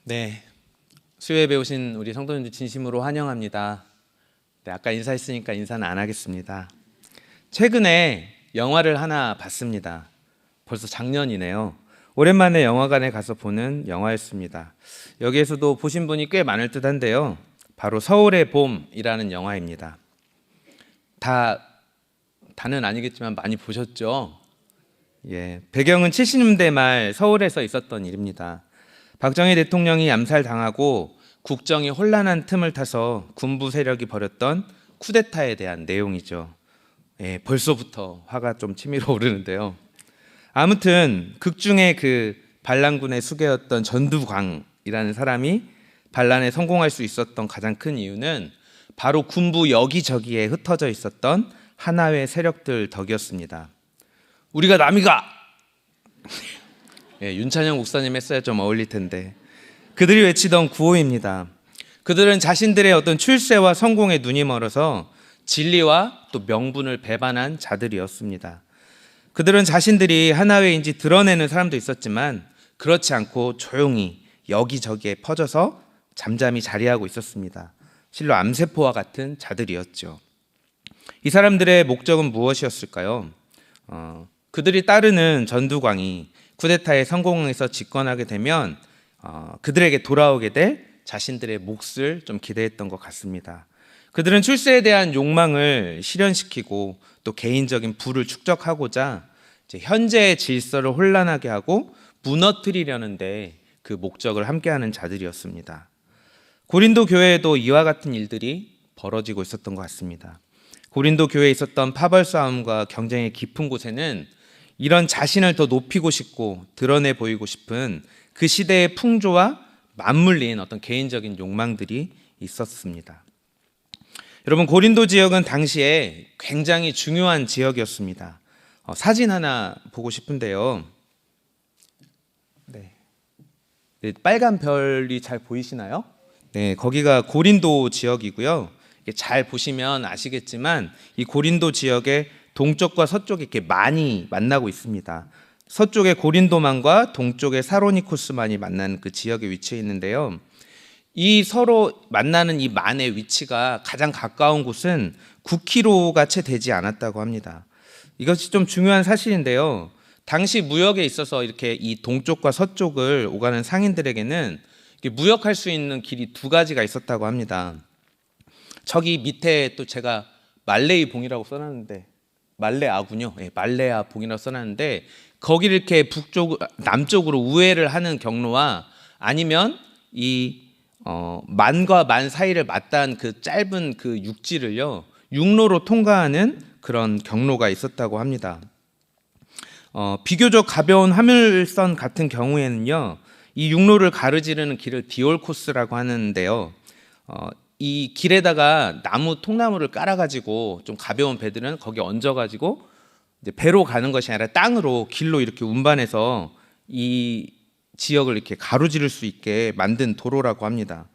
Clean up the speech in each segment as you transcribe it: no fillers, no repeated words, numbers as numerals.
네, 수요예배 오신 우리 성도님들 진심으로 환영합니다. 네, 아까 인사했으니까 인사는 안 하겠습니다. 최근에 영화를 하나 봤습니다. 벌써 작년이네요. 오랜만에 영화관에 가서 보는 영화였습니다. 여기에서도 보신 분이 꽤 많을 듯한데요. 바로 서울의 봄이라는 영화입니다. 다는 아니겠지만 많이 보셨죠? 예, 배경은 70년대 말 서울에서 있었던 일입니다. 박정희 대통령이 암살당하고 국정이 혼란한 틈을 타서 군부 세력이 벌였던 쿠데타에 대한 내용이죠. 예, 벌써부터 화가 좀 치밀어 오르는데요. 아무튼 극중에 그 반란군의 수괴였던 전두광이라는 사람이 반란에 성공할 수 있었던 가장 큰 이유는 바로 군부 여기저기에 흩어져 있었던 하나의 세력들 덕이었습니다. 우리가 남이가! 예, 윤찬영 목사님 했어야 좀 어울릴 텐데 그들이 외치던 구호입니다. 그들은 자신들의 어떤 출세와 성공에 눈이 멀어서 진리와 또 명분을 배반한 자들이었습니다. 그들은 자신들이 하나회인지 드러내는 사람도 있었지만 그렇지 않고 조용히 여기저기에 퍼져서 잠잠히 자리하고 있었습니다. 실로 암세포와 같은 자들이었죠. 이 사람들의 목적은 무엇이었을까요? 그들이 따르는 전두광이 쿠데타에 성공해서 집권하게 되면 그들에게 돌아오게 될 자신들의 몫을 좀 기대했던 것 같습니다. 그들은 출세에 대한 욕망을 실현시키고 또 개인적인 부를 축적하고자 이제 현재의 질서를 혼란하게 하고 무너뜨리려는데 그 목적을 함께하는 자들이었습니다. 고린도 교회에도 이와 같은 일들이 벌어지고 있었던 것 같습니다. 고린도 교회에 있었던 파벌 싸움과 경쟁의 깊은 곳에는 이런 자신을 더 높이고 싶고 드러내 보이고 싶은 그 시대의 풍조와 맞물린 어떤 개인적인 욕망들이 있었습니다. 여러분, 고린도 지역은 당시에 굉장히 중요한 지역이었습니다. 사진 하나 보고 싶은데요. 네, 빨간 별이 잘 보이시나요? 네, 거기가 고린도 지역이고요. 잘 보시면 아시겠지만 이 고린도 지역의 동쪽과 서쪽이 이렇게 많이 만나고 있습니다. 서쪽의 고린도만과 동쪽의 사로니코스만이 만나는 그 지역에 위치해 있는데요. 이 서로 만나는 이 만의 위치가 가장 가까운 곳은 9km가 채 되지 않았다고 합니다. 이것이 좀 중요한 사실인데요. 당시 무역에 있어서 이렇게 이 동쪽과 서쪽을 오가는 상인들에게는 무역할 수 있는 길이 두 가지가 있었다고 합니다. 저기 밑에 또 제가 말레이 봉이라고 써놨는데 말레아군요. 네, 말레아 봉이라고 써놨는데 거기를 이렇게 남쪽으로 우회를 하는 경로와 아니면 이 만과 만 사이를 맞닿은 그 짧은 그 육지를요 육로로 통과하는 그런 경로가 있었다고 합니다. 비교적 가벼운 화물선 같은 경우에는요 이 육로를 가로지르는 길을 디올 코스라고 하는데요. 이 길에다가 통나무를 깔아가지고 좀 가벼운 배들은 거기 얹어가지고 이제 배로 가는 것이 아니라 땅으로 길로 이렇게 운반해서 이 지역을 이렇게 가로지를 수 있게 만든 도로라고 합니다.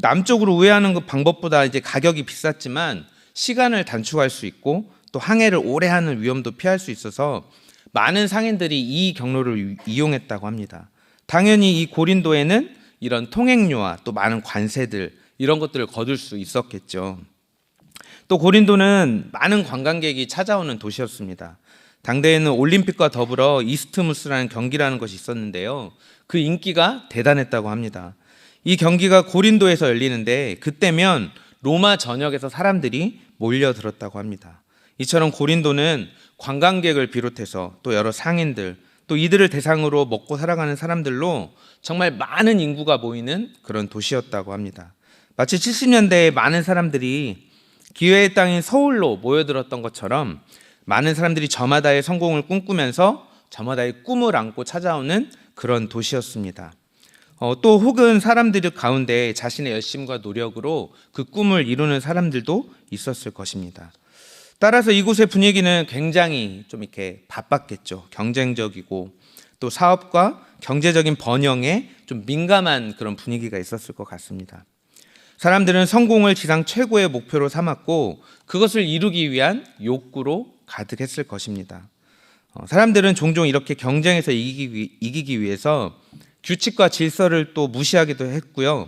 남쪽으로 우회하는 그 방법보다 이제 가격이 비쌌지만 시간을 단축할 수 있고 또 항해를 오래 하는 위험도 피할 수 있어서 많은 상인들이 이 경로를 이용했다고 합니다. 당연히 이 고린도에는 이런 통행료와 또 많은 관세들 이런 것들을 거둘 수 있었겠죠. 또 고린도는 많은 관광객이 찾아오는 도시였습니다. 당대에는 올림픽과 더불어 이스트무스라는 경기라는 것이 있었는데요. 그 인기가 대단했다고 합니다. 이 경기가 고린도에서 열리는데 그때면 로마 전역에서 사람들이 몰려들었다고 합니다. 이처럼 고린도는 관광객을 비롯해서 또 여러 상인들 또 이들을 대상으로 먹고 살아가는 사람들로 정말 많은 인구가 모이는 그런 도시였다고 합니다. 마치 70년대에 많은 사람들이 기회의 땅인 서울로 모여들었던 것처럼 많은 사람들이 저마다의 성공을 꿈꾸면서 저마다의 꿈을 안고 찾아오는 그런 도시였습니다. 또 혹은 사람들 가운데 자신의 열심과 노력으로 그 꿈을 이루는 사람들도 있었을 것입니다. 따라서 이곳의 분위기는 굉장히 좀 이렇게 바빴겠죠. 경쟁적이고 또 사업과 경제적인 번영에 좀 민감한 그런 분위기가 있었을 것 같습니다. 사람들은 성공을 지상 최고의 목표로 삼았고 그것을 이루기 위한 욕구로 가득했을 것입니다. 사람들은 종종 이렇게 경쟁에서 이기기 위해서 규칙과 질서를 또 무시하기도 했고요.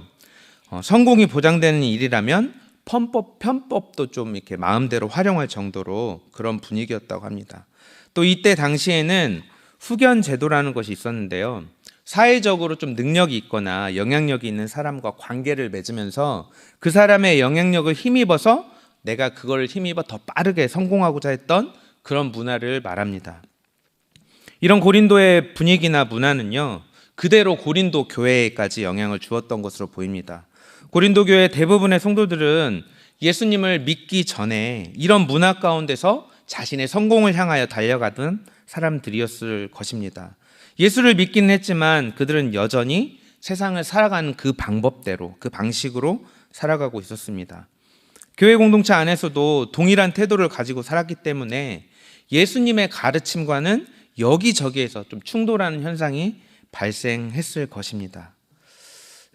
성공이 보장되는 일이라면 편법도 좀 이렇게 마음대로 활용할 정도로 그런 분위기였다고 합니다. 또 이때 당시에는 후견 제도라는 것이 있었는데요. 사회적으로 좀 능력이 있거나 영향력이 있는 사람과 관계를 맺으면서 그 사람의 영향력을 힘입어서 내가 그걸 힘입어 더 빠르게 성공하고자 했던 그런 문화를 말합니다. 이런 고린도의 분위기나 문화는요, 그대로 고린도 교회에까지 영향을 주었던 것으로 보입니다. 고린도 교회 대부분의 성도들은 예수님을 믿기 전에 이런 문화 가운데서 자신의 성공을 향하여 달려가던 사람들이었을 것입니다. 예수를 믿기는 했지만 그들은 여전히 세상을 살아가는 그 방법대로, 그 방식으로 살아가고 있었습니다. 교회 공동체 안에서도 동일한 태도를 가지고 살았기 때문에 예수님의 가르침과는 여기저기에서 좀 충돌하는 현상이 발생했을 것입니다.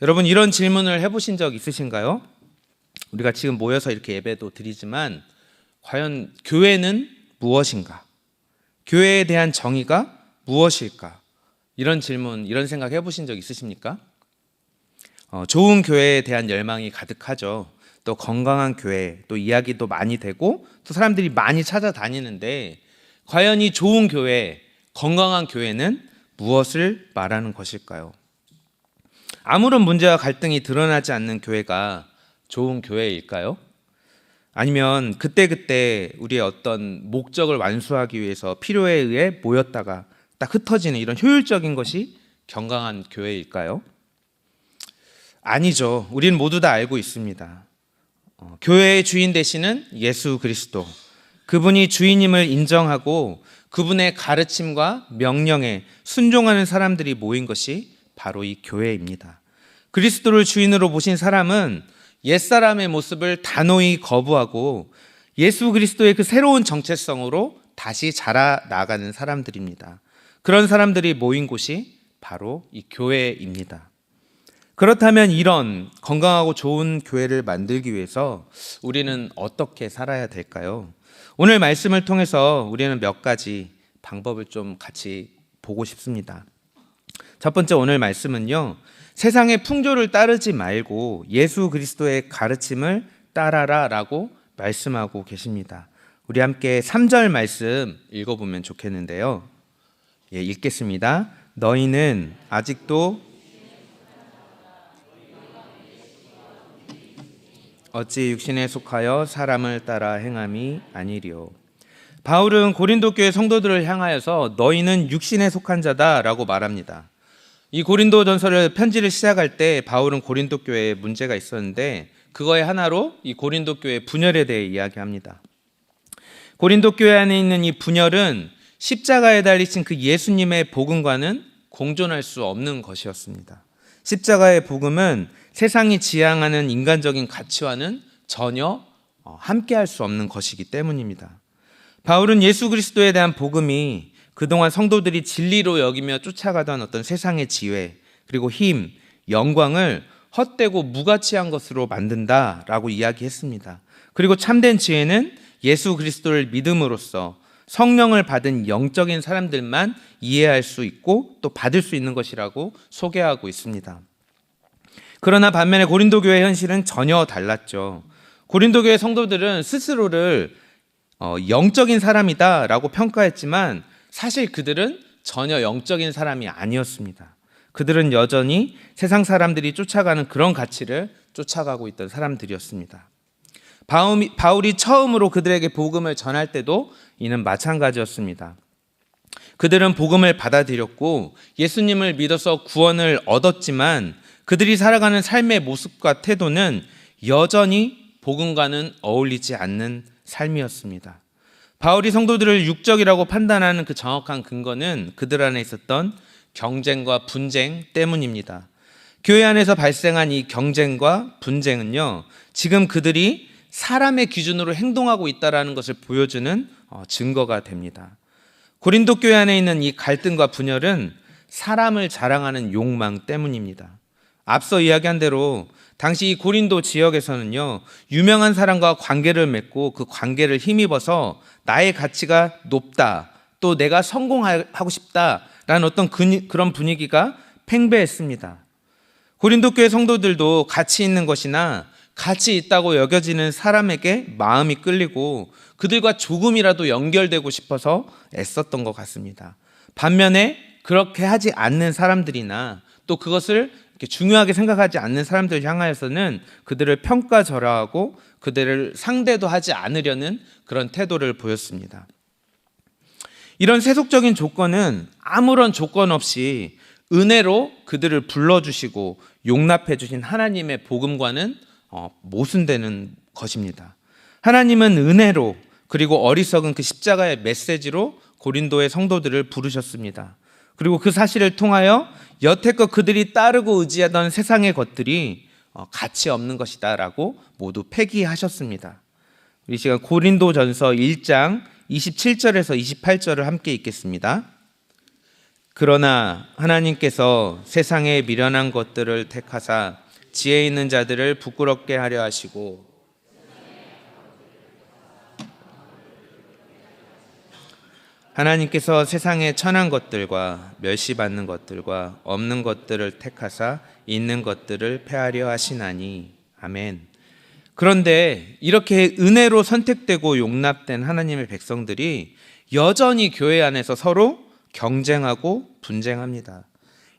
여러분, 이런 질문을 해보신 적 있으신가요? 우리가 지금 모여서 이렇게 예배도 드리지만 과연 교회는 무엇인가? 교회에 대한 정의가 무엇일까? 이런 질문, 이런 생각 해보신 적 있으십니까? 좋은 교회에 대한 열망이 가득하죠. 또 건강한 교회, 또 이야기도 많이 되고 또 사람들이 많이 찾아다니는데 과연 이 좋은 교회, 건강한 교회는 무엇을 말하는 것일까요? 아무런 문제와 갈등이 드러나지 않는 교회가 좋은 교회일까요? 아니면 그때그때 우리의 어떤 목적을 완수하기 위해서 필요에 의해 모였다가 딱 흩어지는 이런 효율적인 것이 건강한 교회일까요? 아니죠. 우리는 모두 다 알고 있습니다. 교회의 주인 되시는 예수 그리스도, 그분이 주인임을 인정하고 그분의 가르침과 명령에 순종하는 사람들이 모인 것이 바로 이 교회입니다. 그리스도를 주인으로 모신 사람은 옛사람의 모습을 단호히 거부하고 예수 그리스도의 그 새로운 정체성으로 다시 자라나가는 사람들입니다. 그런 사람들이 모인 곳이 바로 이 교회입니다. 그렇다면 이런 건강하고 좋은 교회를 만들기 위해서 우리는 어떻게 살아야 될까요? 오늘 말씀을 통해서 우리는 몇 가지 방법을 좀 같이 보고 싶습니다. 첫 번째, 오늘 말씀은요, 세상의 풍조를 따르지 말고 예수 그리스도의 가르침을 따라라 라고 말씀하고 계십니다. 우리 함께 3절 말씀 읽어보면 좋겠는데요. 읽겠습니다. 너희는 아직도 어찌 육신에 속하여 사람을 따라 행함이 아니리요. 바울은 고린도 교회 성도들을 향하여서 너희는 육신에 속한 자다라고 말합니다. 이 고린도전서를 편지를 시작할 때 바울은 고린도 교회에 문제가 있었는데 그거의 하나로 이 고린도 교회 분열에 대해 이야기합니다. 고린도 교회 안에 있는 이 분열은 십자가에 달리신 그 예수님의 복음과는 공존할 수 없는 것이었습니다. 십자가의 복음은 세상이 지향하는 인간적인 가치와는 전혀 함께할 수 없는 것이기 때문입니다. 바울은 예수 그리스도에 대한 복음이 그동안 성도들이 진리로 여기며 쫓아가던 어떤 세상의 지혜, 그리고 힘, 영광을 헛되고 무가치한 것으로 만든다라고 이야기했습니다. 그리고 참된 지혜는 예수 그리스도를 믿음으로써 성령을 받은 영적인 사람들만 이해할 수 있고 또 받을 수 있는 것이라고 소개하고 있습니다. 그러나 반면에 고린도 교회 현실은 전혀 달랐죠. 고린도 교회 성도들은 스스로를 영적인 사람이다라고 평가했지만 사실 그들은 전혀 영적인 사람이 아니었습니다. 그들은 여전히 세상 사람들이 쫓아가는 그런 가치를 쫓아가고 있던 사람들이었습니다. 바울이 처음으로 그들에게 복음을 전할 때도 이는 마찬가지였습니다. 그들은 복음을 받아들였고 예수님을 믿어서 구원을 얻었지만 그들이 살아가는 삶의 모습과 태도는 여전히 복음과는 어울리지 않는 삶이었습니다. 바울이 성도들을 육적이라고 판단하는 그 정확한 근거는 그들 안에 있었던 경쟁과 분쟁 때문입니다. 교회 안에서 발생한 이 경쟁과 분쟁은요, 지금 그들이 사람의 기준으로 행동하고 있다는 것을 보여주는 증거가 됩니다. 고린도 교회 안에 있는 이 갈등과 분열은 사람을 자랑하는 욕망 때문입니다. 앞서 이야기한 대로 당시 이 고린도 지역에서는요, 유명한 사람과 관계를 맺고 그 관계를 힘입어서 나의 가치가 높다, 또 내가 성공하고 싶다라는 어떤 그런 분위기가 팽배했습니다. 고린도 교회 성도들도 가치 있는 것이나 가치 있다고 여겨지는 사람에게 마음이 끌리고 그들과 조금이라도 연결되고 싶어서 애썼던 것 같습니다. 반면에 그렇게 하지 않는 사람들이나 또 그것을 이렇게 중요하게 생각하지 않는 사람들을 향하여서는 그들을 평가절하하고 그들을 상대도 하지 않으려는 그런 태도를 보였습니다. 이런 세속적인 조건은 아무런 조건 없이 은혜로 그들을 불러주시고 용납해 주신 하나님의 복음과는 모순되는 것입니다. 하나님은 은혜로 그리고 어리석은 그 십자가의 메시지로 고린도의 성도들을 부르셨습니다. 그리고 그 사실을 통하여 여태껏 그들이 따르고 의지하던 세상의 것들이 가치 없는 것이다 라고 모두 폐기하셨습니다. 우리 시간 고린도전서 1장 27절에서 28절을 함께 읽겠습니다. 그러나 하나님께서 세상에 미련한 것들을 택하사 지혜 있는 자들을 부끄럽게 하려 하시고 하나님께서 세상에 천한 것들과 멸시받는 것들과 없는 것들을 택하사 있는 것들을 폐하려 하시나니. 아멘. 그런데 이렇게 은혜로 선택되고 용납된 하나님의 백성들이 여전히 교회 안에서 서로 경쟁하고 분쟁합니다.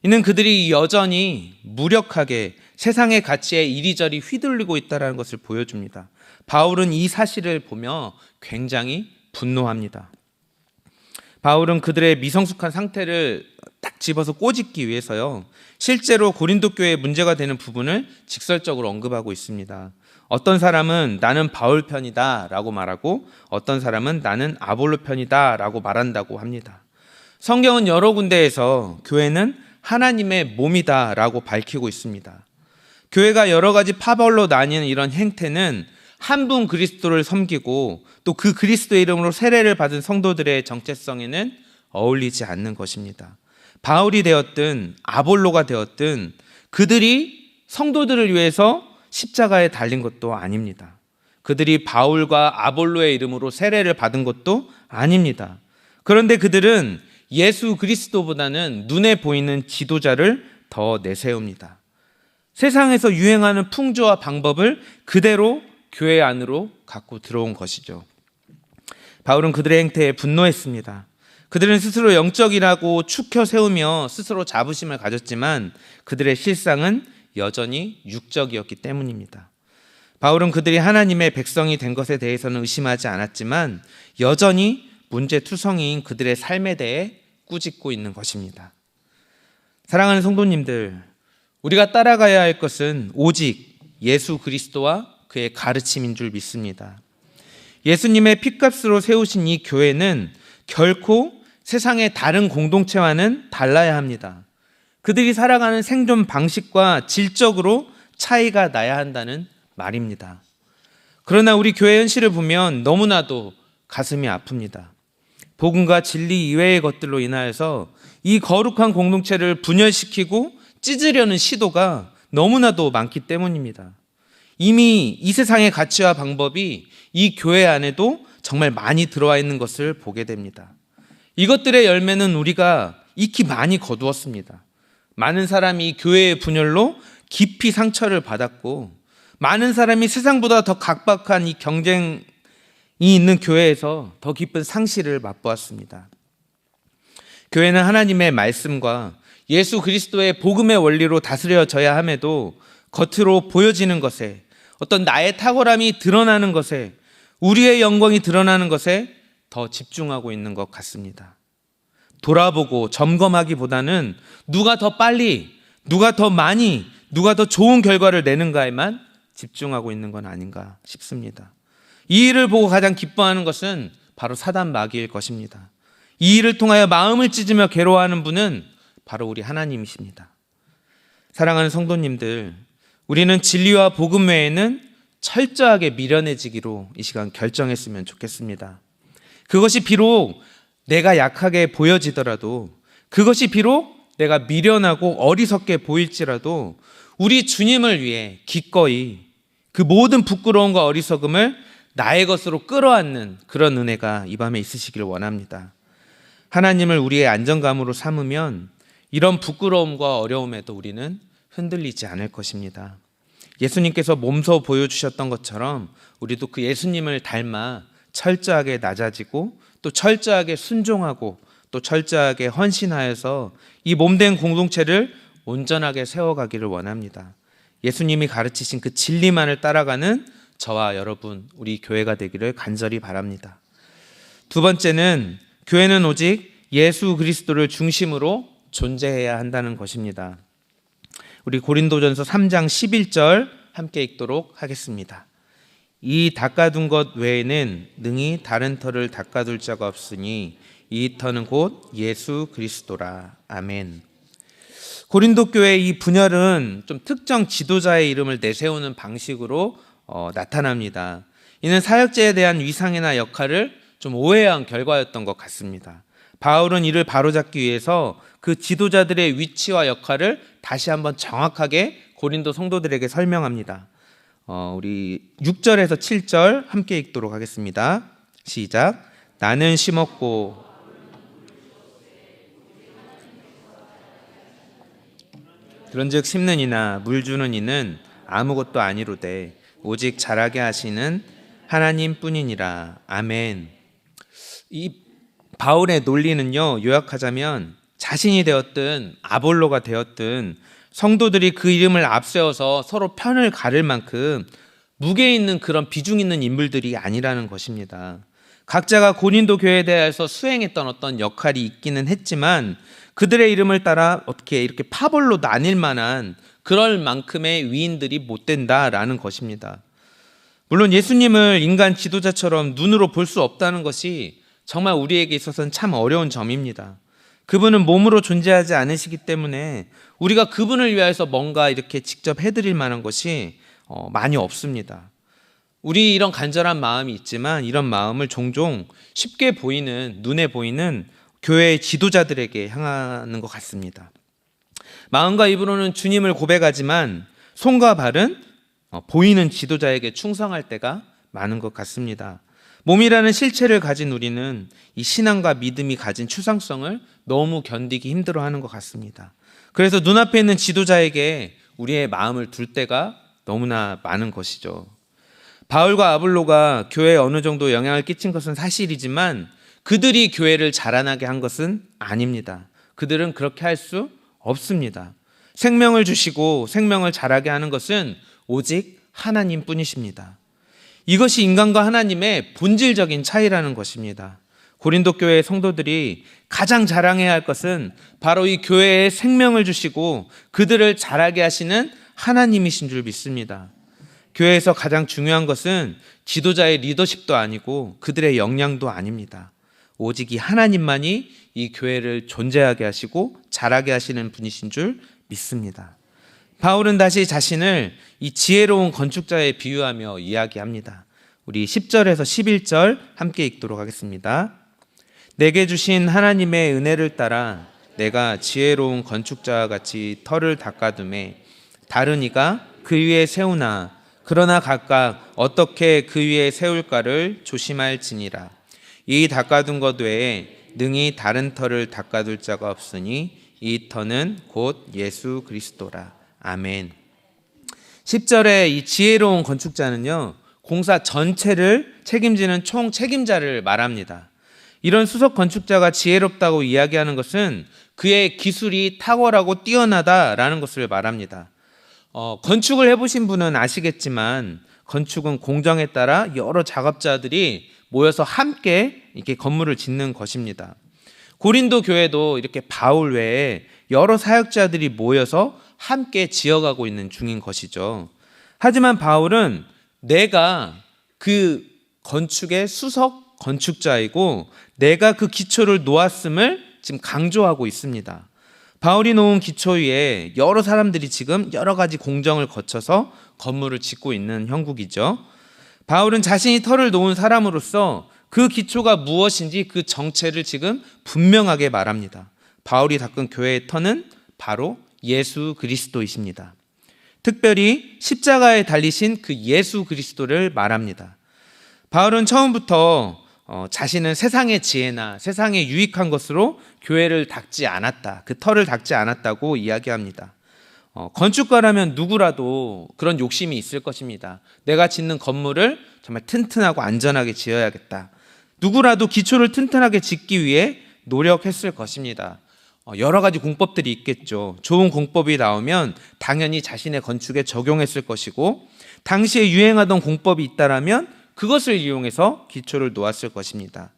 이는 그들이 여전히 무력하게 세상의 가치에 이리저리 휘둘리고 있다는 것을 보여줍니다. 바울은 이 사실을 보며 굉장히 분노합니다. 바울은 그들의 미성숙한 상태를 딱 집어서 꼬집기 위해서요, 실제로 고린도 교회에 문제가 되는 부분을 직설적으로 언급하고 있습니다. 어떤 사람은 나는 바울 편이다 라고 말하고 어떤 사람은 나는 아볼로 편이다 라고 말한다고 합니다. 성경은 여러 군데에서 교회는 하나님의 몸이다 라고 밝히고 있습니다. 교회가 여러 가지 파벌로 나뉘는 이런 행태는 한 분 그리스도를 섬기고 또 그 그리스도의 이름으로 세례를 받은 성도들의 정체성에는 어울리지 않는 것입니다. 바울이 되었든 아볼로가 되었든 그들이 성도들을 위해서 십자가에 달린 것도 아닙니다. 그들이 바울과 아볼로의 이름으로 세례를 받은 것도 아닙니다. 그런데 그들은 예수 그리스도보다는 눈에 보이는 지도자를 더 내세웁니다. 세상에서 유행하는 풍조와 방법을 그대로 교회 안으로 갖고 들어온 것이죠. 바울은 그들의 행태에 분노했습니다. 그들은 스스로 영적이라고 추켜 세우며 스스로 자부심을 가졌지만 그들의 실상은 여전히 육적이었기 때문입니다. 바울은 그들이 하나님의 백성이 된 것에 대해서는 의심하지 않았지만 여전히 문제투성이인 그들의 삶에 대해 꾸짖고 있는 것입니다. 사랑하는 성도님들, 우리가 따라가야 할 것은 오직 예수 그리스도와 그의 가르침인 줄 믿습니다. 예수님의 핏값으로 세우신 이 교회는 결코 세상의 다른 공동체와는 달라야 합니다. 그들이 살아가는 생존 방식과 질적으로 차이가 나야 한다는 말입니다. 그러나 우리 교회 현실을 보면 너무나도 가슴이 아픕니다. 복음과 진리 이외의 것들로 인하여서 이 거룩한 공동체를 분열시키고 찢으려는 시도가 너무나도 많기 때문입니다. 이미 이 세상의 가치와 방법이 이 교회 안에도 정말 많이 들어와 있는 것을 보게 됩니다. 이것들의 열매는 우리가 익히 많이 거두었습니다. 많은 사람이 이 교회의 분열로 깊이 상처를 받았고 많은 사람이 세상보다 더 각박한 이 경쟁이 있는 교회에서 더 깊은 상실을 맛보았습니다. 교회는 하나님의 말씀과 예수 그리스도의 복음의 원리로 다스려져야 함에도 겉으로 보여지는 것에, 어떤 나의 탁월함이 드러나는 것에, 우리의 영광이 드러나는 것에 더 집중하고 있는 것 같습니다. 돌아보고 점검하기보다는 누가 더 빨리, 누가 더 많이, 누가 더 좋은 결과를 내는가에만 집중하고 있는 건 아닌가 싶습니다. 이 일을 보고 가장 기뻐하는 것은 바로 사단 마귀일 것입니다. 이 일을 통하여 마음을 찢으며 괴로워하는 분은 바로 우리 하나님이십니다. 사랑하는 성도님들, 우리는 진리와 복음 외에는 철저하게 미련해지기로 이 시간 결정했으면 좋겠습니다. 그것이 비록 내가 약하게 보여지더라도, 그것이 비록 내가 미련하고 어리석게 보일지라도 우리 주님을 위해 기꺼이 그 모든 부끄러움과 어리석음을 나의 것으로 끌어안는 그런 은혜가 이 밤에 있으시기를 원합니다. 하나님을 우리의 안정감으로 삼으면 이런 부끄러움과 어려움에도 우리는 흔들리지 않을 것입니다. 예수님께서 몸소 보여주셨던 것처럼 우리도 그 예수님을 닮아 철저하게 낮아지고 또 철저하게 순종하고 또 철저하게 헌신하여서 이 몸된 공동체를 온전하게 세워가기를 원합니다. 예수님이 가르치신 그 진리만을 따라가는 저와 여러분, 우리 교회가 되기를 간절히 바랍니다. 두 번째는 교회는 오직 예수 그리스도를 중심으로 존재해야 한다는 것입니다. 우리 고린도전서 3장 11절 함께 읽도록 하겠습니다. 이 닦아둔 것 외에는 능히 다른 터를 닦아둘 자가 없으니 이 터는 곧 예수 그리스도라. 아멘. 고린도 교회의 이 분열은 좀 특정 지도자의 이름을 내세우는 방식으로 나타납니다. 이는 사역자에 대한 위상이나 역할을 좀 오해한 결과였던 것 같습니다. 바울은 이를 바로잡기 위해서 그 지도자들의 위치와 역할을 다시 한번 정확하게 고린도 성도들에게 설명합니다. 우리 6절에서 7절 함께 읽도록 하겠습니다. 시작. 나는 심었고 그런즉 심는 이나 물 주는 이는 아무것도 아니로되 오직 자라게 하시는 하나님뿐이니라. 아멘. 이 바울의 논리는요, 요약하자면 자신이 되었든 아볼로가 되었든 성도들이 그 이름을 앞세워서 서로 편을 가를 만큼 무게 있는 그런 비중 있는 인물들이 아니라는 것입니다. 각자가 고린도 교회에 대해서 수행했던 어떤 역할이 있기는 했지만 그들의 이름을 따라 어떻게 이렇게 파벌로 나뉠 만한 그럴 만큼의 위인들이 못 된다라는 것입니다. 물론 예수님을 인간 지도자처럼 눈으로 볼 수 없다는 것이 정말 우리에게 있어서는 참 어려운 점입니다. 그분은 몸으로 존재하지 않으시기 때문에 우리가 그분을 위해서 뭔가 이렇게 직접 해드릴 만한 것이 많이 없습니다. 우리 이런 간절한 마음이 있지만 이런 마음을 종종 쉽게 보이는, 눈에 보이는 교회의 지도자들에게 향하는 것 같습니다. 마음과 입으로는 주님을 고백하지만 손과 발은 보이는 지도자에게 충성할 때가 많은 것 같습니다. 몸이라는 실체를 가진 우리는 이 신앙과 믿음이 가진 추상성을 너무 견디기 힘들어하는 것 같습니다. 그래서 눈앞에 있는 지도자에게 우리의 마음을 둘 때가 너무나 많은 것이죠. 바울과 아볼로가 교회에 어느 정도 영향을 끼친 것은 사실이지만 그들이 교회를 자라나게 한 것은 아닙니다. 그들은 그렇게 할 수 없습니다. 생명을 주시고 생명을 자라게 하는 것은 오직 하나님뿐이십니다. 이것이 인간과 하나님의 본질적인 차이라는 것입니다. 고린도 교회의 성도들이 가장 자랑해야 할 것은 바로 이 교회에 생명을 주시고 그들을 자라게 하시는 하나님이신 줄 믿습니다. 교회에서 가장 중요한 것은 지도자의 리더십도 아니고 그들의 역량도 아닙니다. 오직 이 하나님만이 이 교회를 존재하게 하시고 자라게 하시는 분이신 줄 믿습니다. 바울은 다시 자신을 이 지혜로운 건축자에 비유하며 이야기합니다. 우리 10절에서 11절 함께 읽도록 하겠습니다. 내게 주신 하나님의 은혜를 따라 내가 지혜로운 건축자와 같이 터를 닦아두매 다른 이가 그 위에 세우나 그러나 각각 어떻게 그 위에 세울까를 조심할지니라. 이 닦아둔 것 외에 능히 다른 터를 닦아둘 자가 없으니 이 터는 곧 예수 그리스도라. 아멘. 10절에 이 지혜로운 건축자는요, 공사 전체를 책임지는 총 책임자를 말합니다. 이런 수석 건축자가 지혜롭다고 이야기하는 것은 그의 기술이 탁월하고 뛰어나다라는 것을 말합니다. 건축을 해보신 분은 아시겠지만 건축은 공정에 따라 여러 작업자들이 모여서 함께 이렇게 건물을 짓는 것입니다. 고린도 교회도 이렇게 바울 외에 여러 사역자들이 모여서 함께 지어가고 있는 중인 것이죠. 하지만 바울은 내가 그 건축의 수석 건축자이고 내가 그 기초를 놓았음을 지금 강조하고 있습니다. 바울이 놓은 기초 위에 여러 사람들이 지금 여러 가지 공정을 거쳐서 건물을 짓고 있는 형국이죠. 바울은 자신이 터를 놓은 사람으로서 그 기초가 무엇인지 그 정체를 지금 분명하게 말합니다. 바울이 닦은 교회의 터는 바로 예수 그리스도이십니다. 특별히 십자가에 달리신 그 예수 그리스도를 말합니다. 바울은 처음부터 자신은 세상의 지혜나 세상의 유익한 것으로 교회를 닦지 않았다. 그 터를 닦지 않았다고 이야기합니다. 건축가라면 누구라도 그런 욕심이 있을 것입니다. 내가 짓는 건물을 정말 튼튼하고 안전하게 지어야겠다. 누구라도 기초를 튼튼하게 짓기 위해 노력했을 것입니다. 여러 가지 공법들이 있겠죠. 좋은 공법이 나오면 당연히 자신의 건축에 적용했을 것이고, 당시에 유행하던 공법이 있다라면 그것을 이용해서 기초를 놓았을 것입니다.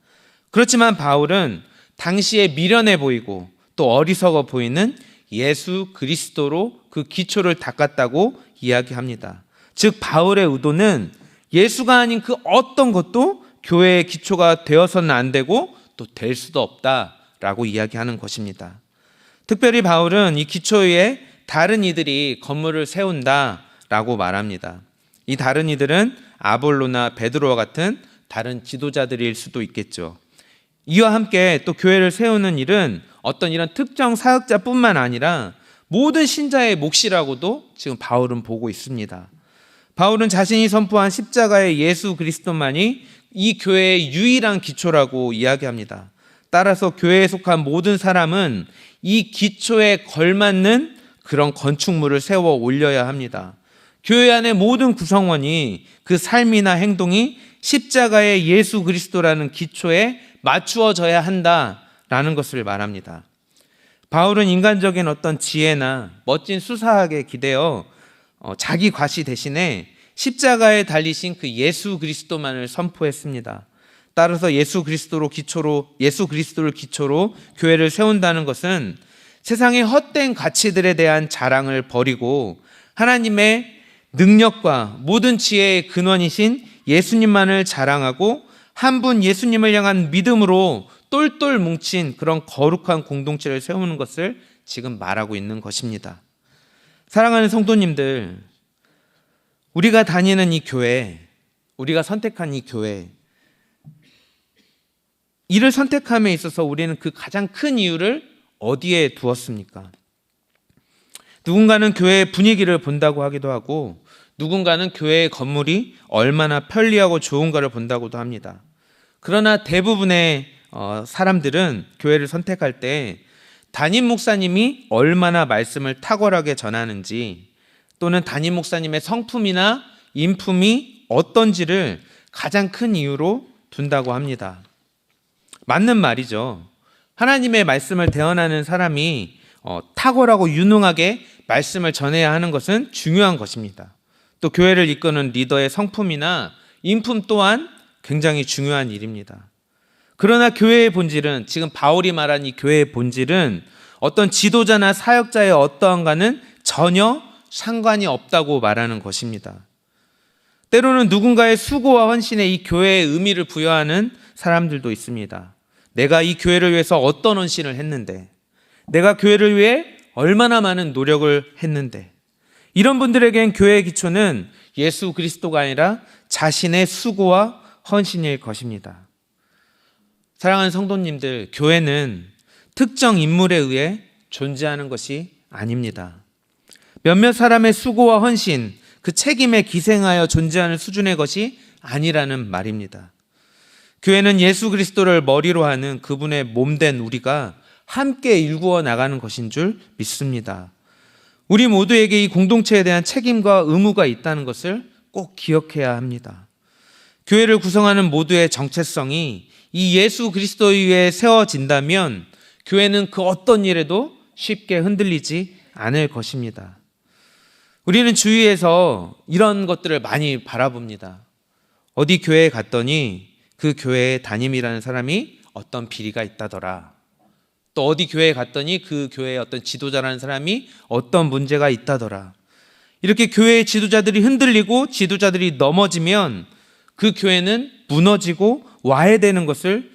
그렇지만 바울은 당시에 미련해 보이고 또 어리석어 보이는 예수 그리스도로 그 기초를 닦았다고 이야기합니다. 즉 바울의 의도는 예수가 아닌 그 어떤 것도 교회의 기초가 되어서는 안 되고 또 될 수도 없다라고 이야기하는 것입니다. 특별히 바울은 이 기초 위에 다른 이들이 건물을 세운다라고 말합니다. 이 다른 이들은 아볼로나 베드로와 같은 다른 지도자들일 수도 있겠죠. 이와 함께 또 교회를 세우는 일은 어떤 이런 특정 사역자뿐만 아니라 모든 신자의 몫이라고도 지금 바울은 보고 있습니다. 바울은 자신이 선포한 십자가의 예수 그리스도만이 이 교회의 유일한 기초라고 이야기합니다. 따라서 교회에 속한 모든 사람은 이 기초에 걸맞는 그런 건축물을 세워 올려야 합니다. 교회 안의 모든 구성원이 그 삶이나 행동이 십자가의 예수 그리스도라는 기초에 맞추어져야 한다라는 것을 말합니다. 바울은 인간적인 어떤 지혜나 멋진 수사학에 기대어 자기 과시 대신에 십자가에 달리신 그 예수 그리스도만을 선포했습니다. 따라서 예수 그리스도를 기초로 교회를 세운다는 것은 세상의 헛된 가치들에 대한 자랑을 버리고 하나님의 능력과 모든 지혜의 근원이신 예수님만을 자랑하고 한 분 예수님을 향한 믿음으로 똘똘 뭉친 그런 거룩한 공동체를 세우는 것을 지금 말하고 있는 것입니다. 사랑하는 성도님들, 우리가 다니는 이 교회, 우리가 선택한 이 교회, 이를 선택함에 있어서 우리는 그 가장 큰 이유를 어디에 두었습니까? 누군가는 교회의 분위기를 본다고 하기도 하고, 누군가는 교회의 건물이 얼마나 편리하고 좋은가를 본다고도 합니다. 그러나 대부분의 사람들은 교회를 선택할 때 담임 목사님이 얼마나 말씀을 탁월하게 전하는지, 또는 담임 목사님의 성품이나 인품이 어떤지를 가장 큰 이유로 둔다고 합니다. 맞는 말이죠. 하나님의 말씀을 대언하는 사람이 탁월하고 유능하게 말씀을 전해야 하는 것은 중요한 것입니다. 또 교회를 이끄는 리더의 성품이나 인품 또한 굉장히 중요한 일입니다. 그러나 교회의 본질은, 지금 바울이 말한 이 교회의 본질은 어떤 지도자나 사역자의 어떠한가는 전혀 상관이 없다고 말하는 것입니다. 때로는 누군가의 수고와 헌신에 이 교회의 의미를 부여하는 사람들도 있습니다. 내가 이 교회를 위해서 어떤 헌신을 했는데, 내가 교회를 위해 얼마나 많은 노력을 했는데, 이런 분들에겐 교회의 기초는 예수 그리스도가 아니라 자신의 수고와 헌신일 것입니다. 사랑하는 성도님들, 교회는 특정 인물에 의해 존재하는 것이 아닙니다. 몇몇 사람의 수고와 헌신, 그 책임에 기생하여 존재하는 수준의 것이 아니라는 말입니다. 교회는 예수 그리스도를 머리로 하는 그분의 몸된 우리가 함께 일구어 나가는 것인 줄 믿습니다. 우리 모두에게 이 공동체에 대한 책임과 의무가 있다는 것을 꼭 기억해야 합니다. 교회를 구성하는 모두의 정체성이 이 예수 그리스도 위에 세워진다면 교회는 그 어떤 일에도 쉽게 흔들리지 않을 것입니다. 우리는 주위에서 이런 것들을 많이 바라봅니다. 어디 교회에 갔더니 그 교회의 담임이라는 사람이 어떤 비리가 있다더라. 또 어디 교회에 갔더니 그 교회의 어떤 지도자라는 사람이 어떤 문제가 있다더라. 이렇게 교회의 지도자들이 흔들리고 지도자들이 넘어지면 그 교회는 무너지고 와해되는 것을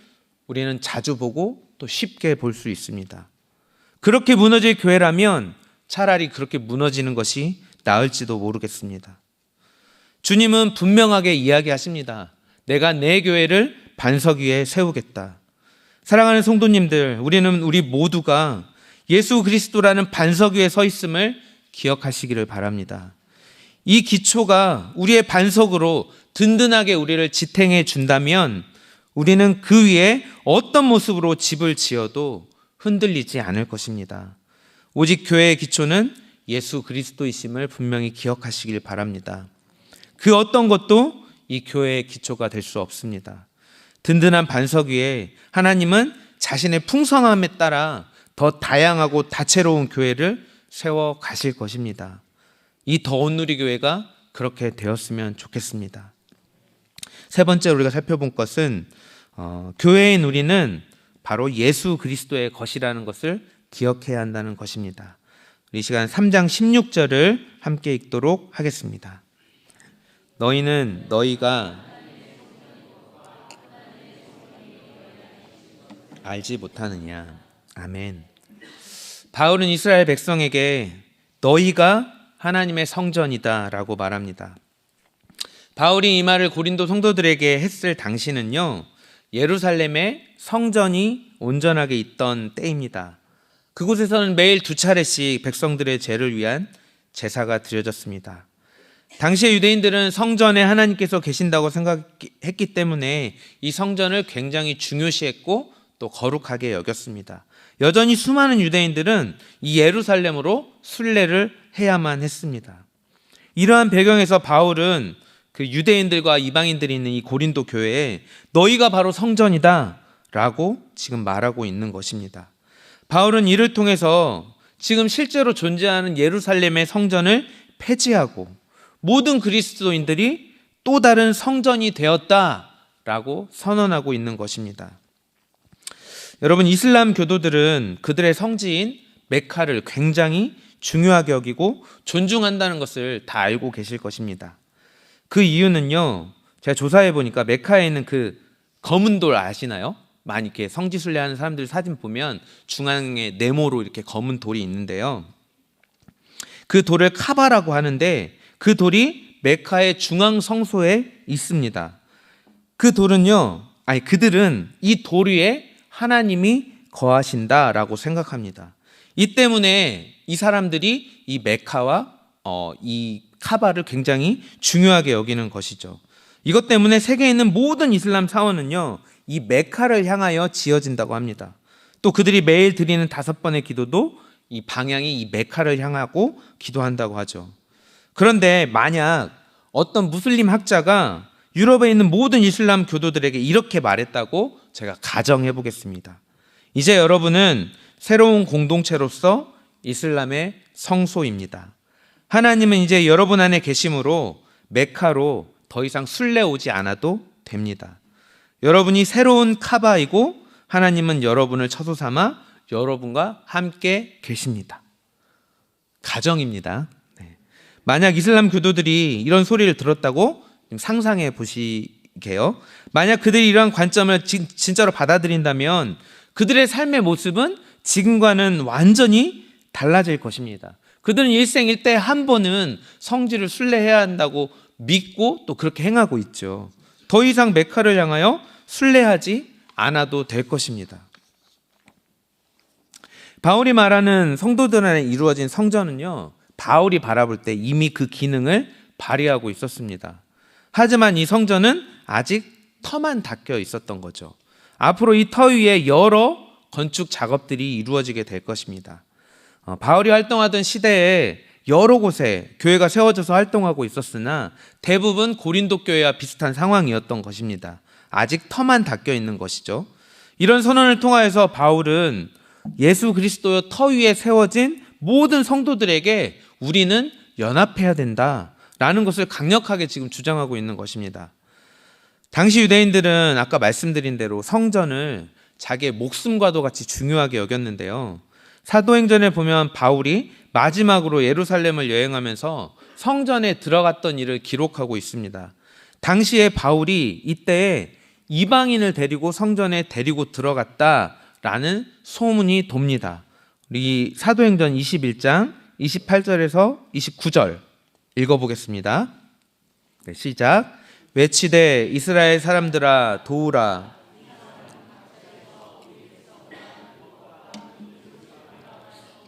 우리는 자주 보고 또 쉽게 볼 수 있습니다. 그렇게 무너질 교회라면 차라리 그렇게 무너지는 것이 나을지도 모르겠습니다. 주님은 분명하게 이야기하십니다. 내가 내 교회를 반석 위에 세우겠다. 사랑하는 성도님들, 우리 모두가 예수 그리스도라는 반석 위에 서 있음을 기억하시기를 바랍니다. 이 기초가 우리의 반석으로 든든하게 우리를 지탱해 준다면 우리는 그 위에 어떤 모습으로 집을 지어도 흔들리지 않을 것입니다. 오직 교회의 기초는 예수 그리스도이심을 분명히 기억하시길 바랍니다. 그 어떤 것도 이 교회의 기초가 될 수 없습니다. 든든한 반석 위에 하나님은 자신의 풍성함에 따라 더 다양하고 다채로운 교회를 세워 가실 것입니다. 이 더 온누리 교회가 그렇게 되었으면 좋겠습니다. 세 번째로 우리가 살펴본 것은 교회인 우리는 바로 예수 그리스도의 것이라는 것을 기억해야 한다는 것입니다. 이 시간 3장 16절을 함께 읽도록 하겠습니다. 너희는 너희가 알지 못하느냐. 아멘. 바울은 이스라엘 백성에게 너희가 하나님의 성전이다 라고 말합니다. 바울이 이 말을 고린도 성도들에게 했을 당시는요, 예루살렘에 성전이 온전하게 있던 때입니다. 그곳에서는 매일 2차례씩 백성들의 죄를 위한 제사가 드려졌습니다. 당시의 유대인들은 성전에 하나님께서 계신다고 생각했기 때문에 이 성전을 굉장히 중요시했고 또 거룩하게 여겼습니다. 여전히 수많은 유대인들은 이 예루살렘으로 순례를 해야만 했습니다. 이러한 배경에서 바울은 그 유대인들과 이방인들이 있는 이 고린도 교회에 너희가 바로 성전이다 라고 지금 말하고 있는 것입니다. 바울은 이를 통해서 지금 실제로 존재하는 예루살렘의 성전을 폐지하고 모든 그리스도인들이 또 다른 성전이 되었다라고 선언하고 있는 것입니다. 여러분, 이슬람 교도들은 그들의 성지인 메카를 굉장히 중요하게 여기고 존중한다는 것을 다 알고 계실 것입니다. 그 이유는요, 제가 조사해 보니까 메카에 있는 그 검은 돌 아시나요? 많이 이렇게 성지순례하는 사람들 사진 보면 중앙에 네모로 이렇게 검은 돌이 있는데요. 그 돌을 카바라고 하는데 그 돌이 메카의 중앙 성소에 있습니다. 그 돌은요, 그들은 이 돌 위에 하나님이 거하신다라고 생각합니다. 이 때문에 이 사람들이 이 메카와 이 카바를 굉장히 중요하게 여기는 것이죠. 이것 때문에 세계에 있는 모든 이슬람 사원은요, 이 메카를 향하여 지어진다고 합니다. 또 그들이 매일 드리는 5번의 기도도 이 방향이 이 메카를 향하고 기도한다고 하죠. 그런데 만약 어떤 무슬림 학자가 유럽에 있는 모든 이슬람 교도들에게 이렇게 말했다고 제가 가정해 보겠습니다. 이제 여러분은 새로운 공동체로서 이슬람의 성소입니다. 하나님은 이제 여러분 안에 계심으로 메카로 더 이상 순례 오지 않아도 됩니다. 여러분이 새로운 카바이고 하나님은 여러분을 처소 삼아 여러분과 함께 계십니다. 가정입니다. 만약 이슬람 교도들이 이런 소리를 들었다고 상상해 보시게요. 만약 그들이 이러한 관점을 진짜로 받아들인다면 그들의 삶의 모습은 지금과는 완전히 달라질 것입니다. 그들은 일생일대 한 번은 성지를 순례해야 한다고 믿고 또 그렇게 행하고 있죠. 더 이상 메카를 향하여 순례하지 않아도 될 것입니다. 바울이 말하는 성도들 안에 이루어진 성전은요, 바울이 바라볼 때 이미 그 기능을 발휘하고 있었습니다. 하지만 이 성전은 아직 터만 닦여 있었던 거죠. 앞으로 이 터 위에 여러 건축 작업들이 이루어지게 될 것입니다. 바울이 활동하던 시대에 여러 곳에 교회가 세워져서 활동하고 있었으나 대부분 고린도 교회와 비슷한 상황이었던 것입니다. 아직 터만 닦여 있는 것이죠. 이런 선언을 통하여서 바울은 예수 그리스도의 터 위에 세워진 모든 성도들에게 우리는 연합해야 된다라는 것을 강력하게 지금 주장하고 있는 것입니다. 당시 유대인들은 아까 말씀드린 대로 성전을 자기의 목숨과도 같이 중요하게 여겼는데요. 사도행전에 보면 바울이 마지막으로 예루살렘을 여행하면서 성전에 들어갔던 일을 기록하고 있습니다. 당시에 바울이 이때에 이방인을 데리고 성전에 데리고 들어갔다라는 소문이 돕니다. 우리 사도행전 21장 28절에서 29절 읽어보겠습니다. 네, 시작. 외치되 이스라엘 사람들아 도우라.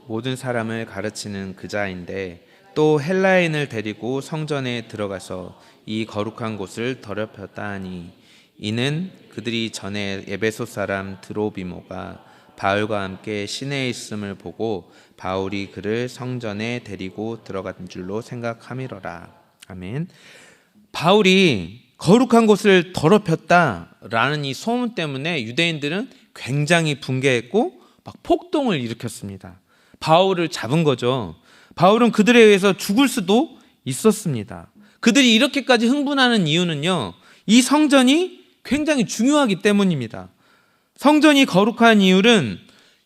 모든 사람을 가르치는 그자인데 또 헬라인을 데리고 성전에 들어가서 이 거룩한 곳을 더럽혔다 하니 이는 그들이 전에 에베소 사람 드로비모가 바울과 함께 시내에 있음을 보고 바울이 그를 성전에 데리고 들어간 줄로 생각함이로라. 아멘. 바울이 거룩한 곳을 더럽혔다라는 이 소문 때문에 유대인들은 굉장히 분개했고 막 폭동을 일으켰습니다. 바울을 잡은 거죠. 바울은 그들에 의해서 죽을 수도 있었습니다. 그들이 이렇게까지 흥분하는 이유는요, 이 성전이 굉장히 중요하기 때문입니다. 성전이 거룩한 이유는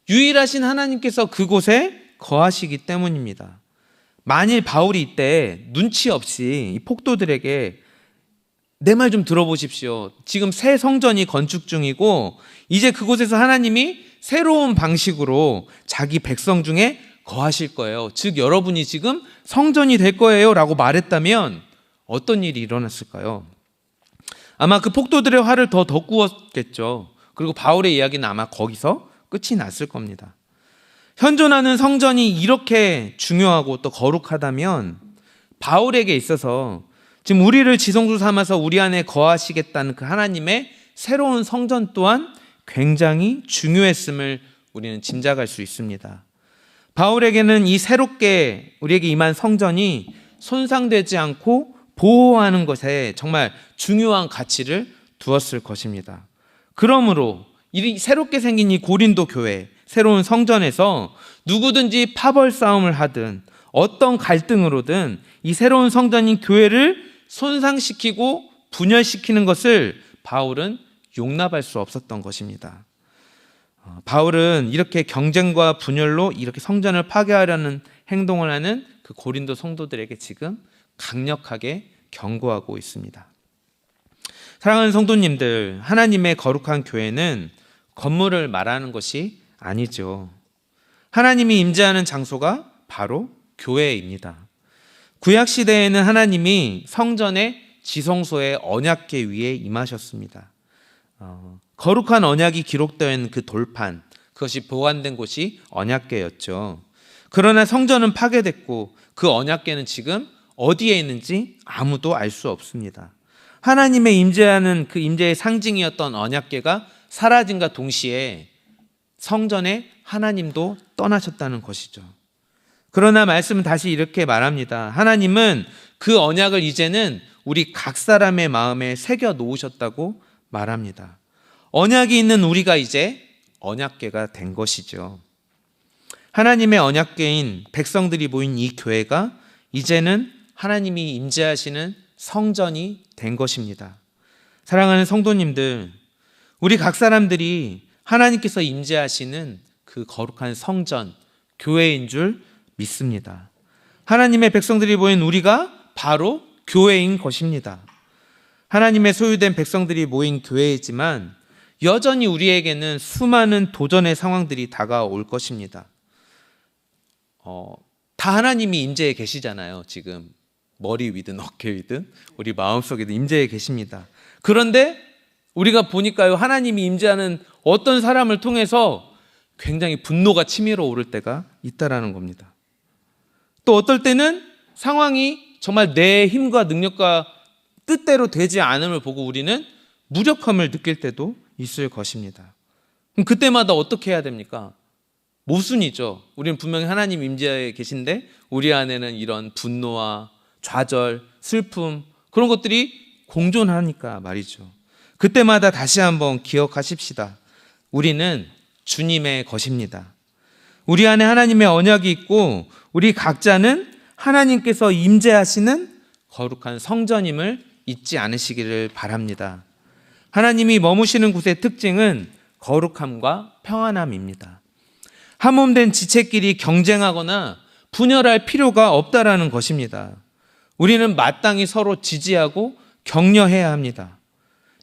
유일하신 하나님께서 그곳에 거하시기 때문입니다. 만일 바울이 이때 눈치 없이 이 폭도들에게 내 말 좀 들어보십시오. 지금 새 성전이 건축 중이고 이제 그곳에서 하나님이 새로운 방식으로 자기 백성 중에 거하실 거예요. 즉 여러분이 지금 성전이 될 거예요 라고 말했다면 어떤 일이 일어났을까요? 아마 그 폭도들의 화를 더 돋구었겠죠. 그리고 바울의 이야기는 아마 거기서 끝이 났을 겁니다. 현존하는 성전이 이렇게 중요하고 또 거룩하다면 바울에게 있어서 지금 우리를 지성소 삼아서 우리 안에 거하시겠다는 그 하나님의 새로운 성전 또한 굉장히 중요했음을 우리는 짐작할 수 있습니다. 바울에게는 이 새롭게 우리에게 임한 성전이 손상되지 않고 보호하는 것에 정말 중요한 가치를 두었을 것입니다. 그러므로 이 새롭게 생긴 이 고린도 교회, 새로운 성전에서 누구든지 파벌 싸움을 하든 어떤 갈등으로든 이 새로운 성전인 교회를 손상시키고 분열시키는 것을 바울은 용납할 수 없었던 것입니다. 바울은 이렇게 경쟁과 분열로 이렇게 성전을 파괴하려는 행동을 하는 그 고린도 성도들에게 지금 강력하게 경고하고 있습니다. 사랑하는 성도님들, 하나님의 거룩한 교회는 건물을 말하는 것이 아니죠. 하나님이 임재하는 장소가 바로 교회입니다. 구약 시대에는 하나님이 성전의 지성소의 언약궤 위에 임하셨습니다. 거룩한 언약이 기록되어 있는 그 돌판, 그것이 보관된 곳이 언약궤였죠. 그러나 성전은 파괴됐고 그 언약궤는 지금 어디에 있는지 아무도 알 수 없습니다. 하나님의 임재하는 그 임재의 상징이었던 언약궤가 사라짐과 동시에 성전에 하나님도 떠나셨다는 것이죠. 그러나 말씀은 다시 이렇게 말합니다. 하나님은 그 언약을 이제는 우리 각 사람의 마음에 새겨 놓으셨다고 말합니다. 언약이 있는 우리가 이제 언약궤가 된 것이죠. 하나님의 언약궤인 백성들이 모인 이 교회가 이제는 하나님이 임재하시는 성전이 된 것입니다. 사랑하는 성도님들, 우리 각 사람들이 하나님께서 임재하시는 그 거룩한 성전, 교회인 줄 믿습니다. 하나님의 백성들이 모인 우리가 바로 교회인 것입니다. 하나님의 소유된 백성들이 모인 교회이지만 여전히 우리에게는 수많은 도전의 상황들이 다가올 것입니다. 다 하나님이 임재해 계시잖아요. 지금 머리 위든 어깨 위든 우리 마음속에도 임재해 계십니다. 그런데 우리가 보니까요, 하나님이 임재하는 어떤 사람을 통해서 굉장히 분노가 치밀어 오를 때가 있다라는 겁니다. 또 어떨 때는 상황이 정말 내 힘과 능력과 뜻대로 되지 않음을 보고 우리는 무력함을 느낄 때도 있을 것입니다. 그럼 그때마다 어떻게 해야 됩니까? 모순이죠. 우리는 분명히 하나님 임재해 계신데 우리 안에는 이런 분노와 좌절, 슬픔, 그런 것들이 공존하니까 말이죠. 그때마다 다시 한번 기억하십시다. 우리는 주님의 것입니다. 우리 안에 하나님의 언약이 있고 우리 각자는 하나님께서 임재하시는 거룩한 성전임을 잊지 않으시기를 바랍니다. 하나님이 머무시는 곳의 특징은 거룩함과 평안함입니다. 한몸된 지체끼리 경쟁하거나 분열할 필요가 없다라는 것입니다. 우리는 마땅히 서로 지지하고 격려해야 합니다.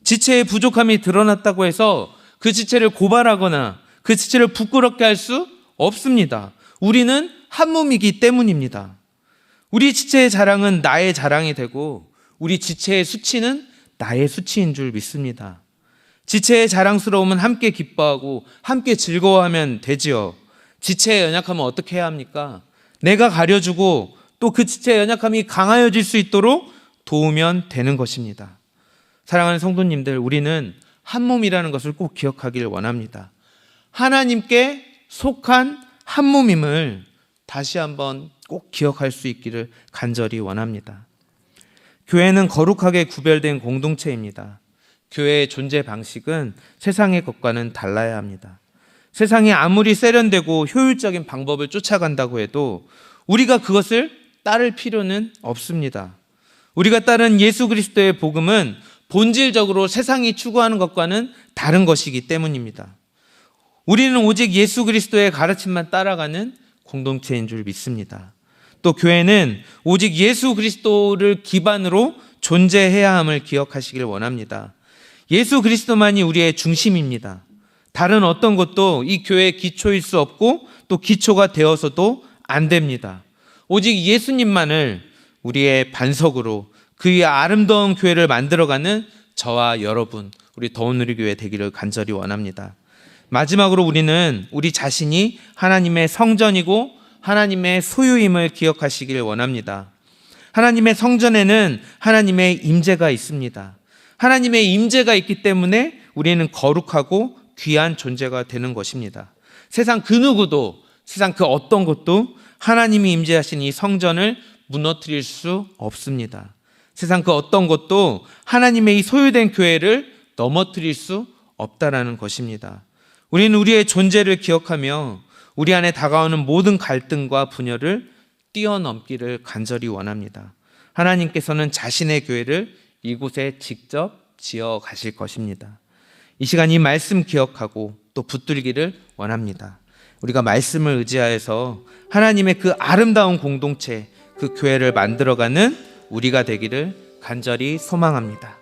지체의 부족함이 드러났다고 해서 그 지체를 고발하거나 그 지체를 부끄럽게 할 수 없습니다. 우리는 한 몸이기 때문입니다. 우리 지체의 자랑은 나의 자랑이 되고 우리 지체의 수치는 나의 수치인 줄 믿습니다. 지체의 자랑스러움은 함께 기뻐하고 함께 즐거워하면 되지요. 지체의 연약함은 어떻게 해야 합니까? 내가 가려주고 또 그 지체의 연약함이 강하여질 수 있도록 도우면 되는 것입니다. 사랑하는 성도님들, 우리는 한 몸이라는 것을 꼭 기억하기를 원합니다. 하나님께 속한 한 몸임을 다시 한번 꼭 기억할 수 있기를 간절히 원합니다. 교회는 거룩하게 구별된 공동체입니다. 교회의 존재 방식은 세상의 것과는 달라야 합니다. 세상이 아무리 세련되고 효율적인 방법을 쫓아간다고 해도 우리가 그것을 따를 필요는 없습니다. 우리가 따른 예수 그리스도의 복음은 본질적으로 세상이 추구하는 것과는 다른 것이기 때문입니다. 우리는 오직 예수 그리스도의 가르침만 따라가는 공동체인 줄 믿습니다. 또 교회는 오직 예수 그리스도를 기반으로 존재해야 함을 기억하시길 원합니다. 예수 그리스도만이 우리의 중심입니다. 다른 어떤 것도 이 교회의 기초일 수 없고 또 기초가 되어서도 안 됩니다. 오직 예수님만을 우리의 반석으로 그의 아름다운 교회를 만들어가는 저와 여러분, 우리 더운우리교회 되기를 간절히 원합니다. 마지막으로 우리는 우리 자신이 하나님의 성전이고 하나님의 소유임을 기억하시길 원합니다. 하나님의 성전에는 하나님의 임재가 있습니다. 하나님의 임재가 있기 때문에 우리는 거룩하고 귀한 존재가 되는 것입니다. 세상 그 누구도, 세상 그 어떤 것도 하나님이 임재하신 이 성전을 무너뜨릴 수 없습니다. 세상 그 어떤 것도 하나님의 이 소유된 교회를 넘어뜨릴 수 없다라는 것입니다. 우리는 우리의 존재를 기억하며 우리 안에 다가오는 모든 갈등과 분열을 뛰어넘기를 간절히 원합니다. 하나님께서는 자신의 교회를 이곳에 직접 지어 가실 것입니다. 이 시간 이 말씀 기억하고 또 붙들기를 원합니다. 우리가 말씀을 의지하여서 하나님의 그 아름다운 공동체, 그 교회를 만들어가는 우리가 되기를 간절히 소망합니다.